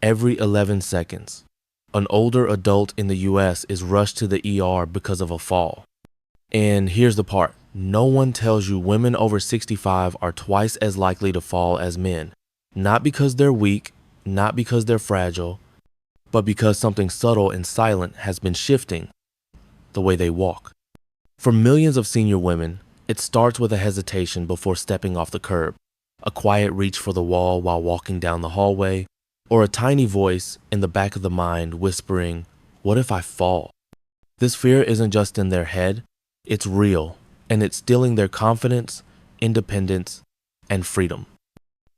Every 11 seconds, an older adult in the US is rushed to the ER because of a fall. And here's the part. No one tells you women over 65 are twice as likely to fall as men. Not because they're weak, not because they're fragile, but because something subtle and silent has been shifting the way they walk. For millions of senior women, it starts with a hesitation before stepping off the curb, a quiet reach for the wall while walking down the hallway, or a tiny voice in the back of the mind whispering, "What if I fall?" This fear isn't just in their head, it's real, and it's stealing their confidence, independence, and freedom.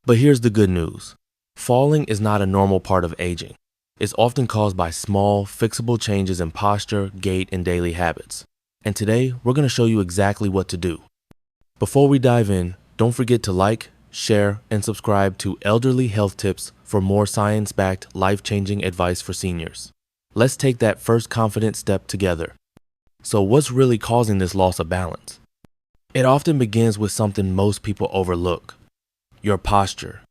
But here's the good news. Falling is not a normal part of aging. It's often caused by small, fixable changes in posture, gait, and daily habits. And today, we're going to show you exactly what to do. Before we dive in, don't forget to like, share, and subscribe to Elderly Health Tips for more science-backed, life-changing advice for seniors. Let's take that first confident step together. So what's really causing this loss of balance? It often begins with something most people overlook: your posture.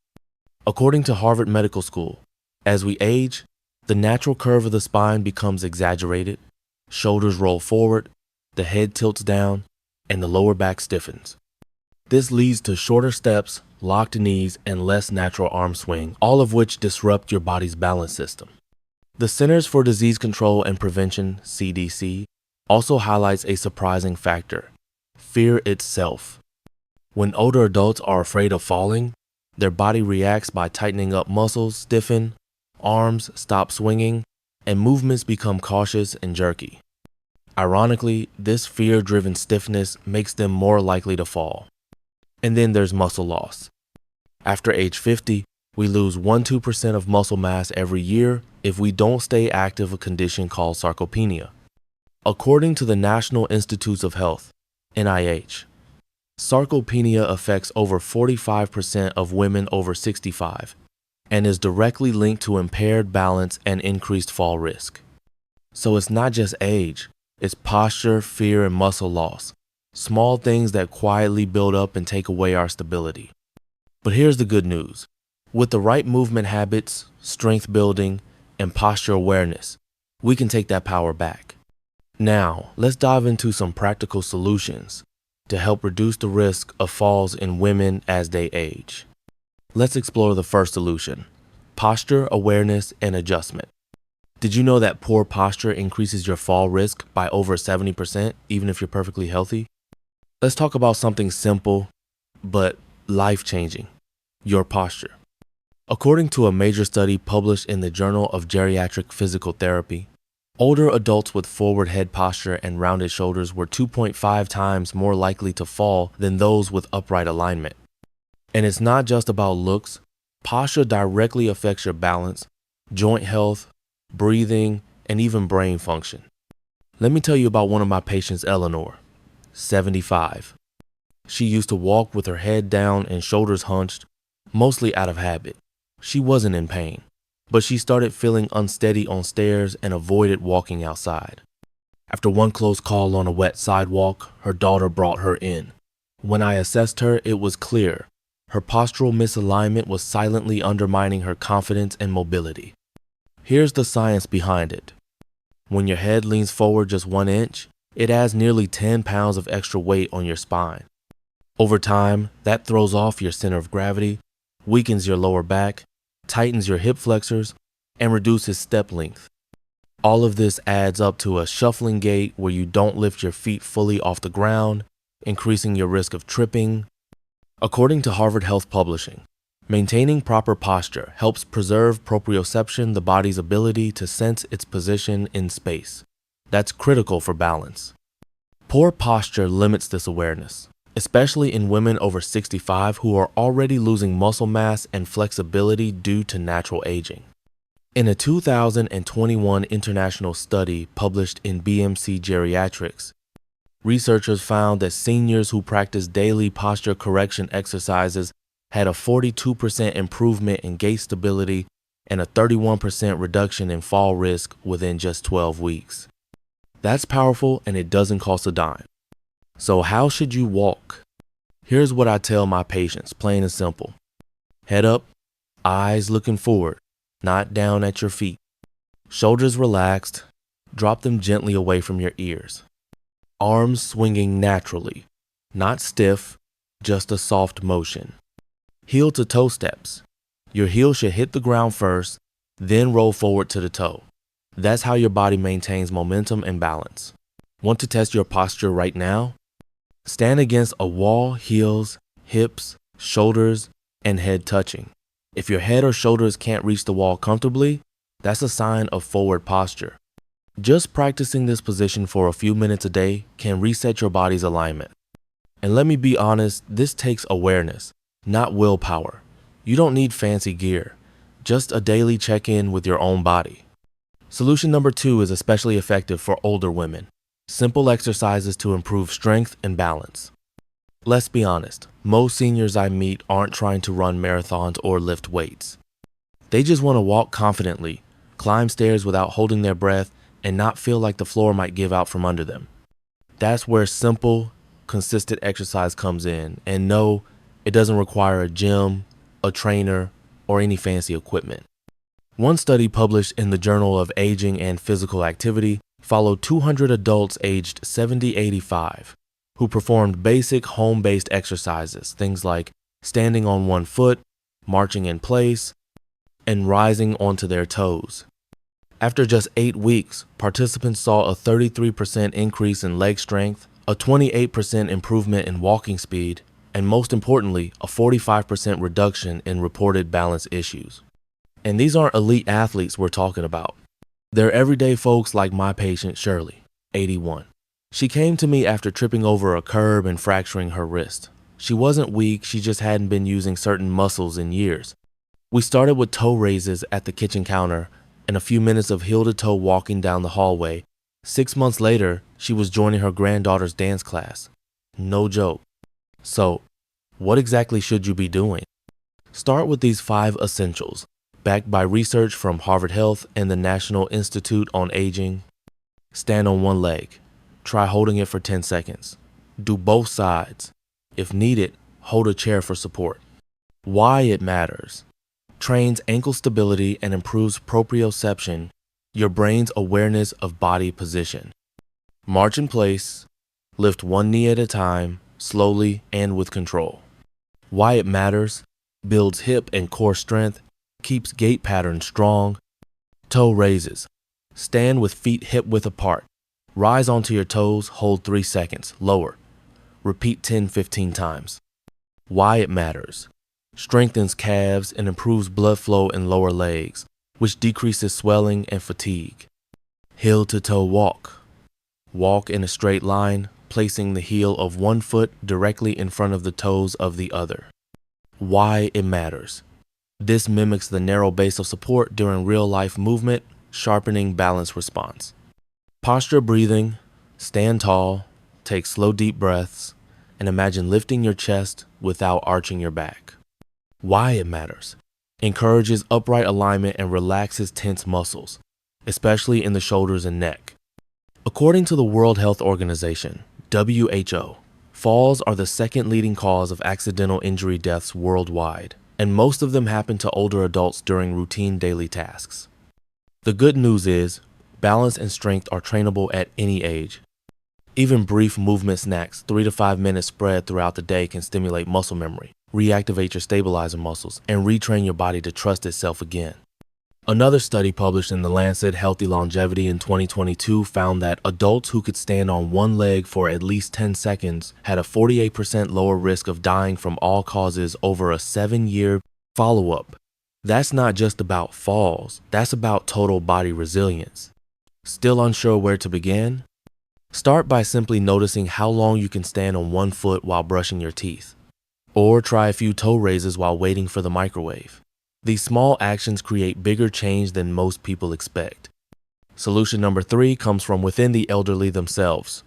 According to Harvard Medical School, as we age, the natural curve of the spine becomes exaggerated, shoulders roll forward, the head tilts down, and the lower back stiffens. This leads to shorter steps, locked knees, and less natural arm swing, all of which disrupt your body's balance system. The Centers for Disease Control and Prevention, CDC, also highlights a surprising factor: fear itself. When older adults are afraid of falling, their body reacts by tightening up muscles, stiffen, arms stop swinging, and movements become cautious and jerky. Ironically, this fear-driven stiffness makes them more likely to fall. And then there's muscle loss. After age 50, we lose 1–2% of muscle mass every year if we don't stay active, a condition called sarcopenia. According to the National Institutes of Health, NIH, sarcopenia affects over 45% of women over 65 and is directly linked to impaired balance and increased fall risk. So it's not just age, it's posture, fear, and muscle loss. Small things that quietly build up and take away our stability. But here's the good news. With the right movement habits, strength building, and posture awareness, we can take that power back. Now, let's dive into some practical solutions to help reduce the risk of falls in women as they age. Let's explore the first solution: posture awareness and adjustment. Did you know that poor posture increases your fall risk by over 70%, even if you're perfectly healthy? Let's talk about something simple but life-changing: your posture. According to a major study published in the Journal of Geriatric Physical Therapy, older adults with forward head posture and rounded shoulders were 2.5 times more likely to fall than those with upright alignment. And it's not just about looks. Posture directly affects your balance, joint health, breathing, and even brain function. Let me tell you about one of my patients, Eleanor, 75. She used to walk with her head down and shoulders hunched, mostly out of habit. She wasn't in pain, but she started feeling unsteady on stairs and avoided walking outside. After one close call on a wet sidewalk, her daughter brought her in. When I assessed her, it was clear. Her postural misalignment was silently undermining her confidence and mobility. Here's the science behind it. When your head leans forward just 1 inch, it adds nearly 10 pounds of extra weight on your spine. Over time, that throws off your center of gravity, weakens your lower back, tightens your hip flexors, and reduces step length. All of this adds up to a shuffling gait where you don't lift your feet fully off the ground, increasing your risk of tripping. According to Harvard Health Publishing, maintaining proper posture helps preserve proprioception, the body's ability to sense its position in space. That's critical for balance. Poor posture limits this awareness, especially in women over 65 who are already losing muscle mass and flexibility due to natural aging. In a 2021 international study published in BMC Geriatrics, researchers found that seniors who practiced daily posture correction exercises had a 42% improvement in gait stability and a 31% reduction in fall risk within just 12 weeks. That's powerful, and it doesn't cost a dime. So how should you walk? Here's what I tell my patients, plain and simple. Head up, eyes looking forward, not down at your feet. Shoulders relaxed, drop them gently away from your ears. Arms swinging naturally, not stiff, just a soft motion. Heel to toe steps. Your heel should hit the ground first, then roll forward to the toe. That's how your body maintains momentum and balance. Want to test your posture right now? Stand against a wall, heels, hips, shoulders, and head touching. If your head or shoulders can't reach the wall comfortably, that's a sign of forward posture. Just practicing this position for a few minutes a day can reset your body's alignment. And let me be honest, this takes awareness, not willpower. You don't need fancy gear, just a daily check-in with your own body. Solution number 2 is especially effective for older women. Simple exercises to improve strength and balance. Let's be honest, most seniors I meet aren't trying to run marathons or lift weights. They just want to walk confidently, climb stairs without holding their breath, and not feel like the floor might give out from under them. That's where simple, consistent exercise comes in. And no, it doesn't require a gym, a trainer, or any fancy equipment. One study published in the Journal of Aging and Physical Activity followed 200 adults aged 70-85 who performed basic home-based exercises, things like standing on one foot, marching in place, and rising onto their toes. After just 8 weeks, participants saw a 33% increase in leg strength, a 28% improvement in walking speed, and most importantly, a 45% reduction in reported balance issues. And these aren't elite athletes we're talking about. They're everyday folks like my patient Shirley, 81. She came to me after tripping over a curb and fracturing her wrist. She wasn't weak, she just hadn't been using certain muscles in years. We started with toe raises at the kitchen counter and a few minutes of heel-to-toe walking down the hallway. 6 months later, she was joining her granddaughter's dance class. No joke. So, what exactly should you be doing? Start with these 5 essentials, backed by research from Harvard Health and the National Institute on Aging. Stand on one leg. Try holding it for 10 seconds. Do both sides. If needed, hold a chair for support. Why it matters. Trains ankle stability and improves proprioception, your brain's awareness of body position. March in place. Lift one knee at a time, slowly and with control. Why it matters. Builds hip and core strength, keeps gait patterns strong. Toe raises. Stand with feet hip width apart. Rise onto your toes, hold 3 seconds, lower. Repeat 10-15 times. Why it matters. Strengthens calves and improves blood flow in lower legs, which decreases swelling and fatigue. Heel to toe walk. Walk in a straight line, placing the heel of one foot directly in front of the toes of the other. Why it matters. This mimics the narrow base of support during real-life movement, sharpening balance response. Posture breathing, stand tall, take slow deep breaths, and imagine lifting your chest without arching your back. Why it matters. Encourages upright alignment and relaxes tense muscles, especially in the shoulders and neck. According to the World Health Organization, WHO, falls are the second leading cause of accidental injury deaths worldwide, and most of them happen to older adults during routine daily tasks. The good news is, balance and strength are trainable at any age. Even brief movement snacks, 3 to 5 minutes spread throughout the day, can stimulate muscle memory, reactivate your stabilizer muscles, and retrain your body to trust itself again. Another study published in The Lancet Healthy Longevity in 2022 found that adults who could stand on one leg for at least 10 seconds had a 48% lower risk of dying from all causes over a 7-year follow-up. That's not just about falls, that's about total body resilience. Still unsure where to begin? Start by simply noticing how long you can stand on one foot while brushing your teeth. Or try a few toe raises while waiting for the microwave. These small actions create bigger change than most people expect. Solution number 3 comes from within the elderly themselves.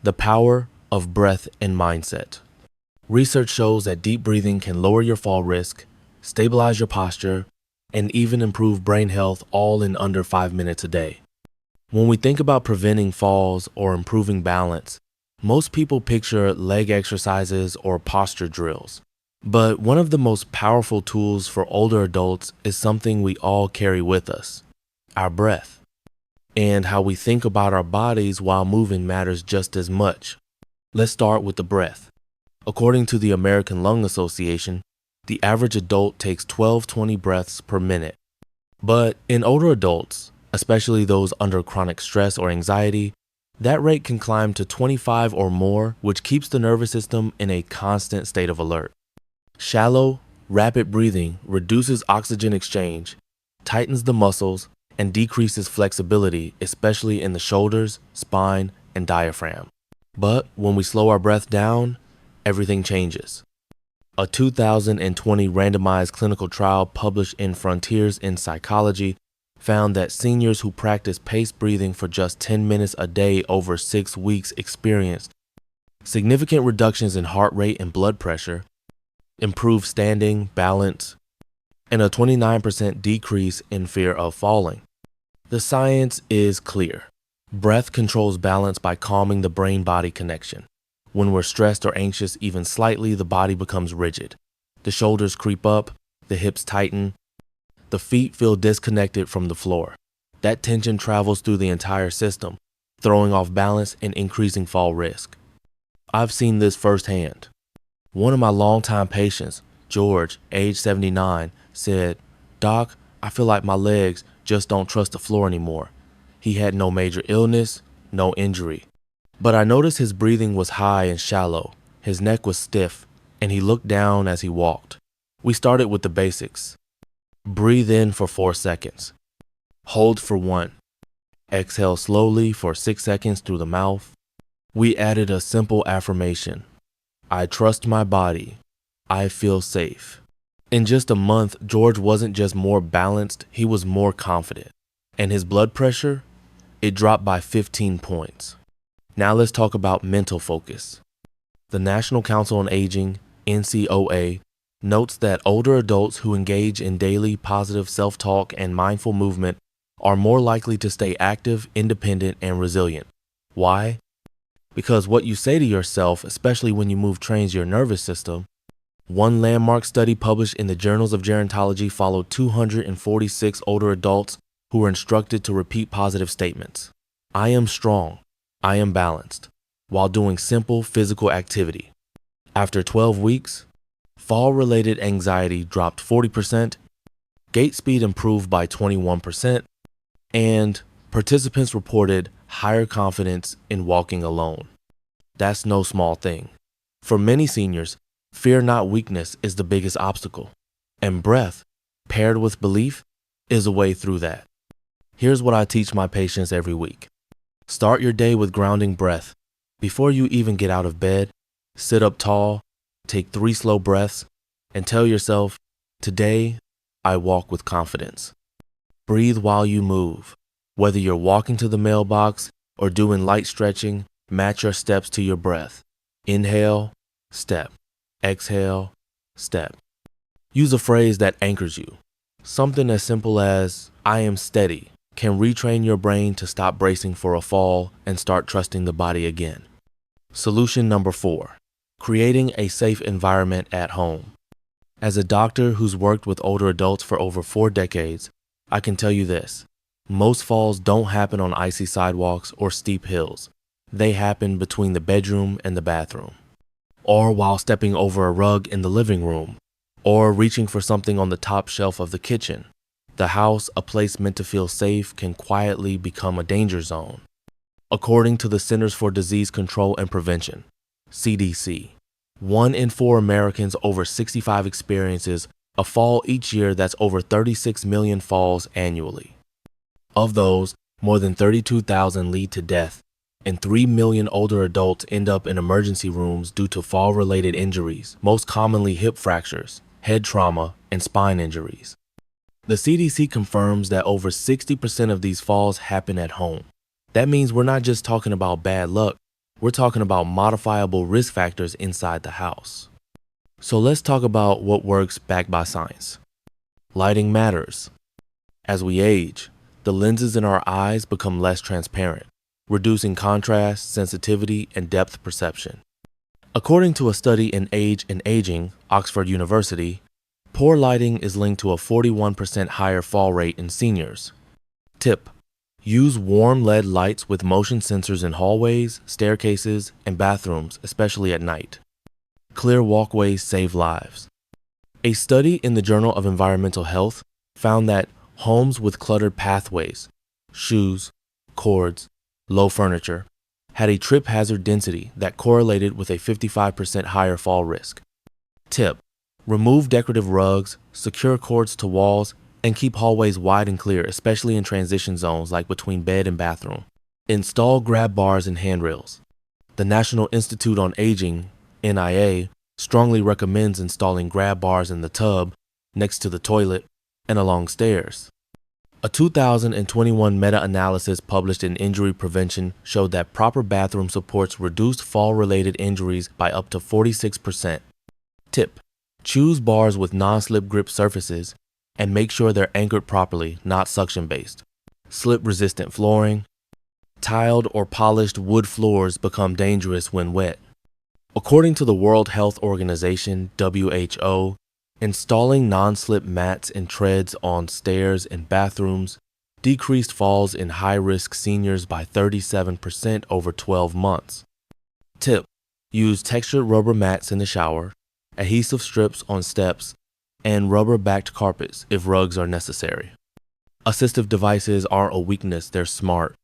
The power of breath and mindset. Research shows that deep breathing can lower your fall risk, stabilize your posture, and even improve brain health, all in under 5 minutes a day. When we think about preventing falls or improving balance, most people picture leg exercises or posture drills. But one of the most powerful tools for older adults is something we all carry with us: our breath. And how we think about our bodies while moving matters just as much. Let's start with the breath. According to the American Lung Association, the average adult takes 12-20 breaths per minute. But in older adults, especially those under chronic stress or anxiety, that rate can climb to 25 or more, which keeps the nervous system in a constant state of alert. Shallow, rapid breathing reduces oxygen exchange, tightens the muscles, and decreases flexibility, especially in the shoulders, spine, and diaphragm. But when we slow our breath down, everything changes. A 2020 randomized clinical trial published in Frontiers in Psychology found that seniors who practiced paced breathing for just 10 minutes a day over 6 weeks experienced significant reductions in heart rate and blood pressure, improved standing, balance, and a 29% decrease in fear of falling. The science is clear. Breath controls balance by calming the brain-body connection. When we're stressed or anxious even slightly, the body becomes rigid. The shoulders creep up, the hips tighten, the feet feel disconnected from the floor. That tension travels through the entire system, throwing off balance and increasing fall risk. I've seen this firsthand. One of my longtime patients, George, age 79, said, "Doc, I feel like my legs just don't trust the floor anymore." He had no major illness, no injury. But I noticed his breathing was high and shallow, his neck was stiff, and he looked down as he walked. We started with the basics. Breathe in for 4 seconds. Hold for 1. Exhale slowly for 6 seconds through the mouth. We added a simple affirmation: I trust my body. I feel safe. In just a month, George wasn't just more balanced, he was more confident. And his blood pressure? It dropped by 15 points. Now let's talk about mental focus. The National Council on Aging, NCOA, notes that older adults who engage in daily positive self-talk and mindful movement are more likely to stay active, independent, and resilient. Why? Because what you say to yourself, especially when you move, trains your nervous system. One landmark study published in the Journals of Gerontology followed 246 older adults who were instructed to repeat positive statements. I am strong. I am balanced, while doing simple physical activity. After 12 weeks, fall-related anxiety dropped 40%, gait speed improved by 21%, and participants reported higher confidence in walking alone. That's no small thing. For many seniors, fear not weakness is the biggest obstacle, and breath, paired with belief, is a way through that. Here's what I teach my patients every week. Start your day with grounding breath. Before you even get out of bed, sit up tall, take 3 slow breaths, and tell yourself, today, I walk with confidence. Breathe while you move. Whether you're walking to the mailbox or doing light stretching, match your steps to your breath. Inhale, step. Exhale, step. Use a phrase that anchors you. Something as simple as, I am steady, can retrain your brain to stop bracing for a fall and start trusting the body again. Solution number 4, creating a safe environment at home. As a doctor who's worked with older adults for over 4 decades, I can tell you this. Most falls don't happen on icy sidewalks or steep hills. They happen between the bedroom and the bathroom, or while stepping over a rug in the living room, or reaching for something on the top shelf of the kitchen. The house, a place meant to feel safe, can quietly become a danger zone. According to the Centers for Disease Control and Prevention, CDC, 1 in 4 Americans over 65 experiences a fall each year. That's over 36 million falls annually. Of those, more than 32,000 lead to death, and 3 million older adults end up in emergency rooms due to fall-related injuries, most commonly hip fractures, head trauma, and spine injuries. The CDC confirms that over 60% of these falls happen at home. That means we're not just talking about bad luck, we're talking about modifiable risk factors inside the house. So let's talk about what works backed by science. Lighting matters. As we age, the lenses in our eyes become less transparent, reducing contrast, sensitivity, and depth perception. According to a study in Age and Aging, Oxford University, poor lighting is linked to a 41% higher fall rate in seniors. Tip: use warm LED lights with motion sensors in hallways, staircases, and bathrooms, especially at night. Clear walkways save lives. A study in the Journal of Environmental Health found that homes with cluttered pathways, shoes, cords, low furniture, had a trip hazard density that correlated with a 55% higher fall risk. Tip: remove decorative rugs, secure cords to walls, and keep hallways wide and clear, especially in transition zones like between bed and bathroom. Install grab bars and handrails. The National Institute on Aging, NIA, strongly recommends installing grab bars in the tub, next to the toilet, and along stairs. A 2021 meta-analysis published in Injury Prevention showed that proper bathroom supports reduced fall-related injuries by up to 46%. Tip: choose bars with non-slip grip surfaces and make sure they're anchored properly, not suction-based. Slip-resistant flooring. Tiled or polished wood floors become dangerous when wet. According to the World Health Organization, WHO, installing non-slip mats and treads on stairs and bathrooms decreased falls in high-risk seniors by 37% over 12 months. Tip: use textured rubber mats in the shower, adhesive strips on steps, and rubber-backed carpets if rugs are necessary. Assistive devices aren't a weakness, they're smart.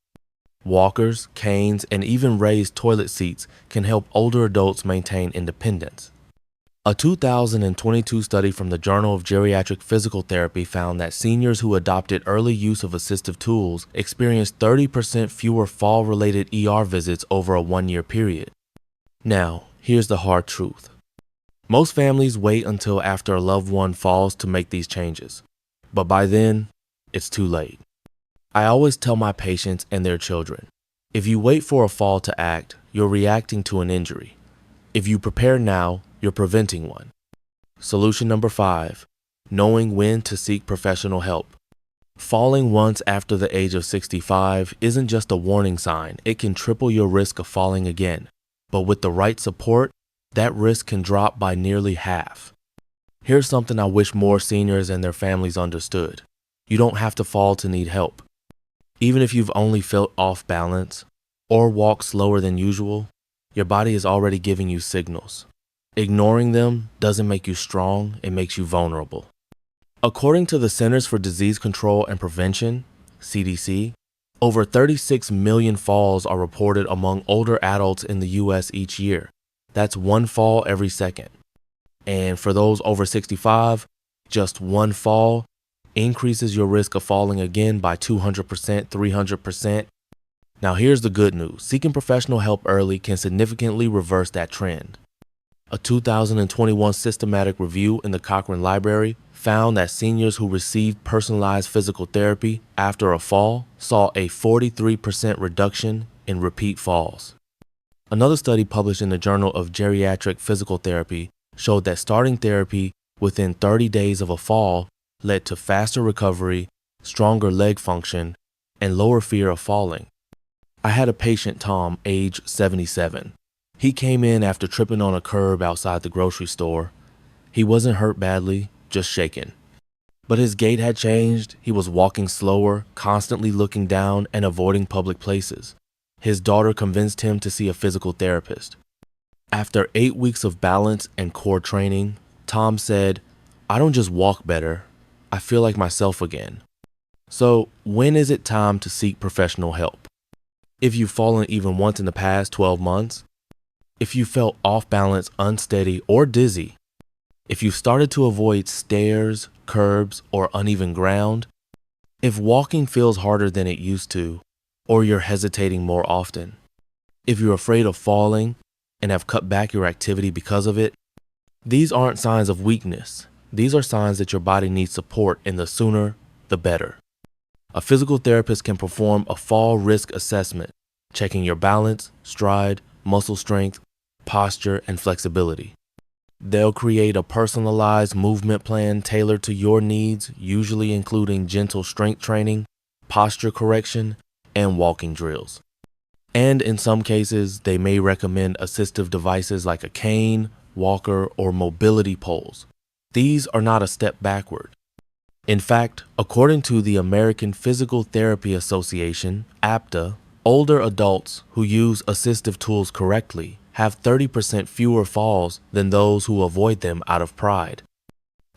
Walkers, canes, and even raised toilet seats can help older adults maintain independence. A 2022 study from the Journal of Geriatric Physical Therapy found that seniors who adopted early use of assistive tools experienced 30% fewer fall-related ER visits over a one-year period. Now, here's the hard truth. Most families wait until after a loved one falls to make these changes, but by then, it's too late. I always tell my patients and their children, if you wait for a fall to act, you're reacting to an injury. If you prepare now, you're preventing one. Solution number 5, knowing when to seek professional help. Falling once after the age of 65 isn't just a warning sign, it can triple your risk of falling again. But with the right support, that risk can drop by nearly half. Here's something I wish more seniors and their families understood. You don't have to fall to need help. Even if you've only felt off balance or walked slower than usual, your body is already giving you signals. Ignoring them doesn't make you strong, it makes you vulnerable. According to the Centers for Disease Control and Prevention, CDC, over 36 million falls are reported among older adults in the US each year. That's one fall every second. And for those over 65, just one fall increases your risk of falling again by 200%, 300%. Now here's the good news. Seeking professional help early can significantly reverse that trend. A 2021 systematic review in the Cochrane Library found that seniors who received personalized physical therapy after a fall saw a 43% reduction in repeat falls. Another study published in the Journal of Geriatric Physical Therapy showed that starting therapy within 30 days of a fall led to faster recovery, stronger leg function, and lower fear of falling. I had a patient, Tom, age 77. He came in after tripping on a curb outside the grocery store. He wasn't hurt badly, just shaken. But his gait had changed. He was walking slower, constantly looking down and avoiding public places. His daughter convinced him to see a physical therapist. After 8 weeks of balance and core training, Tom said, "I don't just walk better, I feel like myself again." So, when is it time to seek professional help? If you've fallen even once in the past 12 months, if you felt off balance, unsteady, or dizzy, if you started to avoid stairs, curbs, or uneven ground, if walking feels harder than it used to, or you're hesitating more often, if you're afraid of falling and have cut back your activity because of it, these aren't signs of weakness. These are signs that your body needs support, and the sooner, the better. A physical therapist can perform a fall risk assessment, checking your balance, stride, muscle strength, posture, and flexibility. They'll create a personalized movement plan tailored to your needs, usually including gentle strength training, posture correction, and walking drills. And in some cases, they may recommend assistive devices like a cane, walker, or mobility poles. These are not a step backward. In fact, according to the American Physical Therapy Association, APTA, older adults who use assistive tools correctly have 30% fewer falls than those who avoid them out of pride.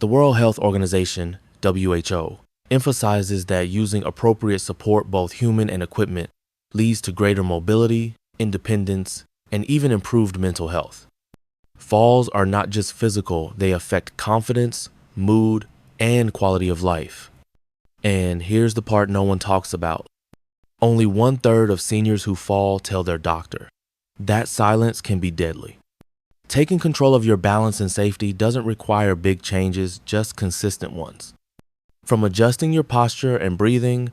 The World Health Organization, WHO, emphasizes that using appropriate support, both human and equipment, leads to greater mobility, independence, and even improved mental health. Falls are not just physical, they affect confidence, mood, and quality of life. And here's the part no one talks about. Only 1/3 of seniors who fall tell their doctor. That silence can be deadly. Taking control of your balance and safety doesn't require big changes, just consistent ones. From adjusting your posture and breathing,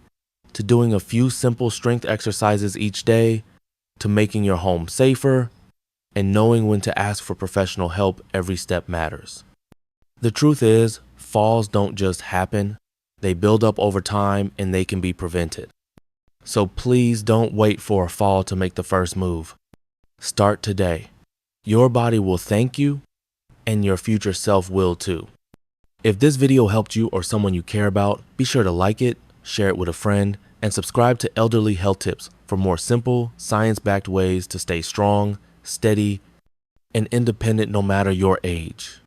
to doing a few simple strength exercises each day, to making your home safer, and knowing when to ask for professional help, every step matters. The truth is, falls don't just happen, they build up over time and they can be prevented. So please don't wait for a fall to make the first move. Start today. Your body will thank you, and your future self will too. If this video helped you or someone you care about, be sure to like it, share it with a friend, and subscribe to Elderly Health Tips for more simple, science-backed ways to stay strong, steady, and independent no matter your age.